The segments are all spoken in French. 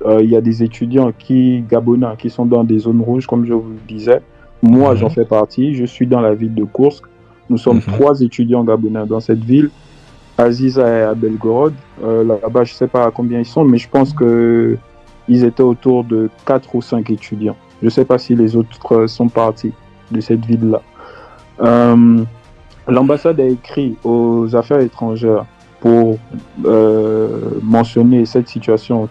il y a des étudiants gabonais qui sont dans des zones rouges, comme je vous le disais. Moi, j'en fais partie. Je suis dans la ville de Koursk. Nous sommes 3 étudiants gabonais dans cette ville. Aziza est à Belgorod. Là-bas, je ne sais pas à combien ils sont, mais je pense qu'ils étaient autour de 4 ou 5 étudiants. Je ne sais pas si les autres sont partis de cette ville-là. L'ambassade a écrit aux affaires étrangères pour mentionner cette situation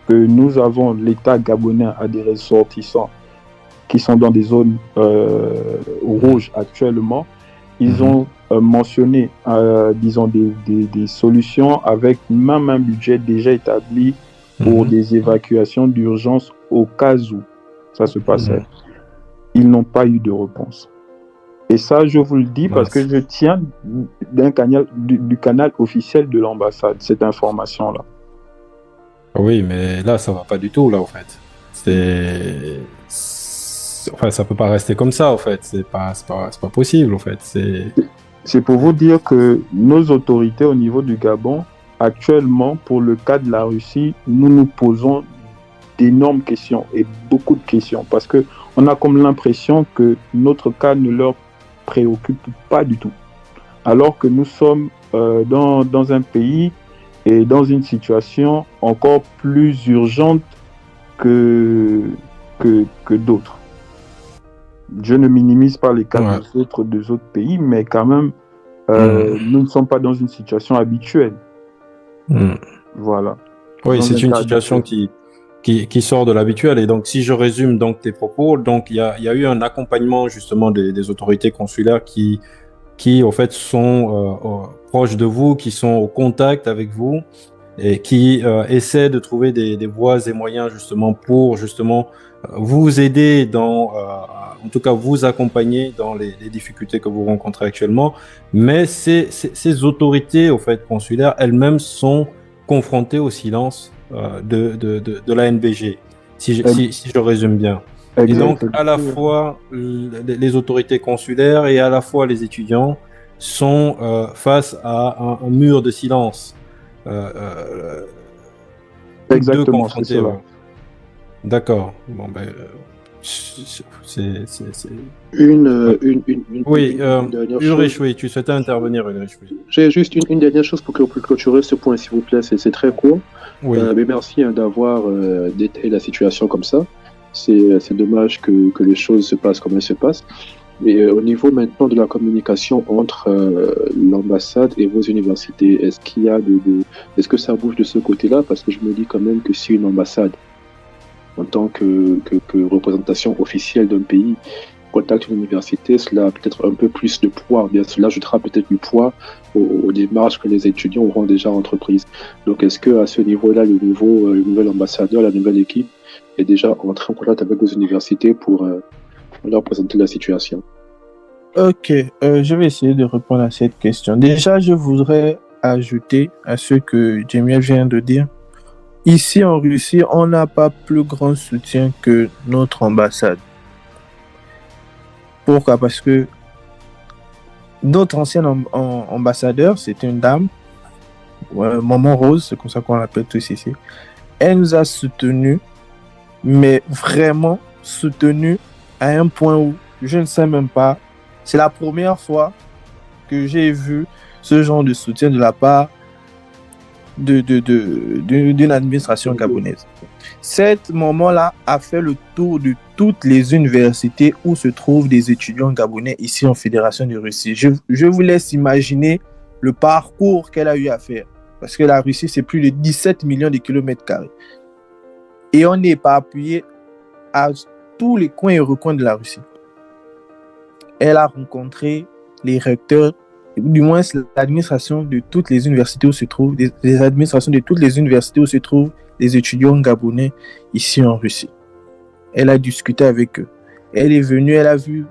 que nous avons, l'État gabonais a des ressortissants qui sont dans des zones rouges actuellement. Ils ont mentionné, disons, des solutions avec même un budget déjà établi pour des évacuations d'urgence au cas où ça se passait. Ils n'ont pas eu de réponse. Et ça, je vous le dis parce que je tiens du canal officiel de l'ambassade, cette information-là. Oui, mais là, ça va pas du tout, là, en fait. Enfin, ça peut pas rester comme ça, en fait. C'est pas possible, en fait. C'est pour vous dire que nos autorités au niveau du Gabon, actuellement, pour le cas de la Russie, nous nous posons d'énormes questions et beaucoup de questions parce que on a comme l'impression que notre cas ne leur préoccupe pas du tout. Alors que nous sommes dans un pays et dans une situation encore plus urgente que d'autres. Je ne minimise pas les cas des autres pays, mais quand même, nous ne sommes pas dans une situation habituelle. Voilà. Oui, c'est une situation qui sort de l'habituel. Et donc, si je résume donc tes propos, donc il y a eu un accompagnement justement des autorités consulaires qui en fait sont proches de vous, qui sont au contact avec vous et qui essaient de trouver des voies et moyens justement pour justement vous aider en tout cas vous accompagner dans les difficultés que vous rencontrez actuellement. Mais ces autorités au fait consulaires elles-mêmes sont confrontées au silence de la NBG, si je résume bien. Exactement. Et donc, à la fois les autorités consulaires et à la fois les étudiants sont face à un mur de silence. Exactement, c'est cela. D'accord. Bon, ben, c'est... Oui, Ulrich, oui, tu souhaitais intervenir, Ulrich, oui. J'ai juste une dernière chose pour clôturer ce point, s'il vous plaît, c'est très court. Oui. Mais merci d'avoir détaillé la situation comme ça. C'est dommage que les choses se passent comme elles se passent. Mais au niveau maintenant de la communication entre l'ambassade et vos universités, est-ce que ça bouge de ce côté-là? Parce que je me dis quand même que si une ambassade, en tant que représentation officielle d'un pays, contacte une université, cela a peut-être un peu plus de poids. Bien, cela ajoutera peut-être du poids aux démarches que les étudiants auront déjà entreprises. Donc, est-ce que à ce niveau-là, le nouvel ambassadeur, la nouvelle équipe est déjà entré en contact avec vos universités pour leur présenter la situation? Ok, je vais essayer de répondre à cette question. Déjà, je voudrais ajouter à ce que Jamie vient de dire. Ici en Russie, on n'a pas plus grand soutien que notre ambassade. Pourquoi? Parce que notre ancienne ambassadeur, c'était une dame, Maman Rose, c'est comme ça qu'on l'appelle tous ici. Elle nous a soutenus, mais vraiment soutenus à un point où je ne sais même pas. C'est la première fois que j'ai vu ce genre de soutien de la part d'une administration gabonaise. Cette maman-là a fait le tour de toutes les universités où se trouvent des étudiants gabonais ici en Fédération de Russie. Je vous laisse imaginer le parcours qu'elle a eu à faire. Parce que la Russie, c'est plus de 17 millions de kilomètres carrés. Et on n'est pas appuyé à tous les coins et recoins de la Russie. Elle a rencontré les recteurs, du moins l'administration de toutes les universités où se trouvent, les administrations de toutes les universités où se trouvent des étudiants gabonais ici en Russie. Elle a discuté avec eux. Elle est venue, elle a vu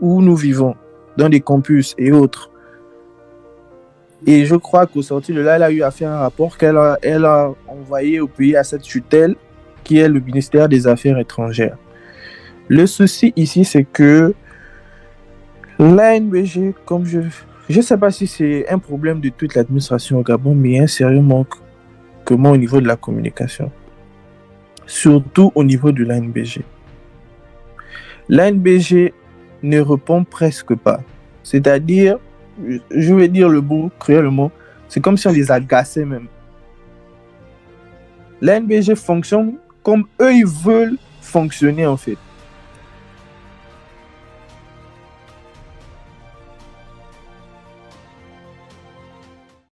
où nous vivons, dans des campus et autres. Et je crois qu'au sortir de là, elle a eu à faire un rapport qu'elle a envoyé au pays à cette tutelle qui est le ministère des Affaires étrangères. Le souci ici, c'est que l'ANBG, comme je ne sais pas si c'est un problème de toute l'administration au Gabon, mais il y a un sérieux manque au niveau de la communication. surtout au niveau de l'ANBG. L'ANBG ne répond presque pas. C'est-à-dire, je vais dire le mot cruellement, c'est comme si on les agaçait même. L'ANBG fonctionne comme eux, ils veulent fonctionner en fait.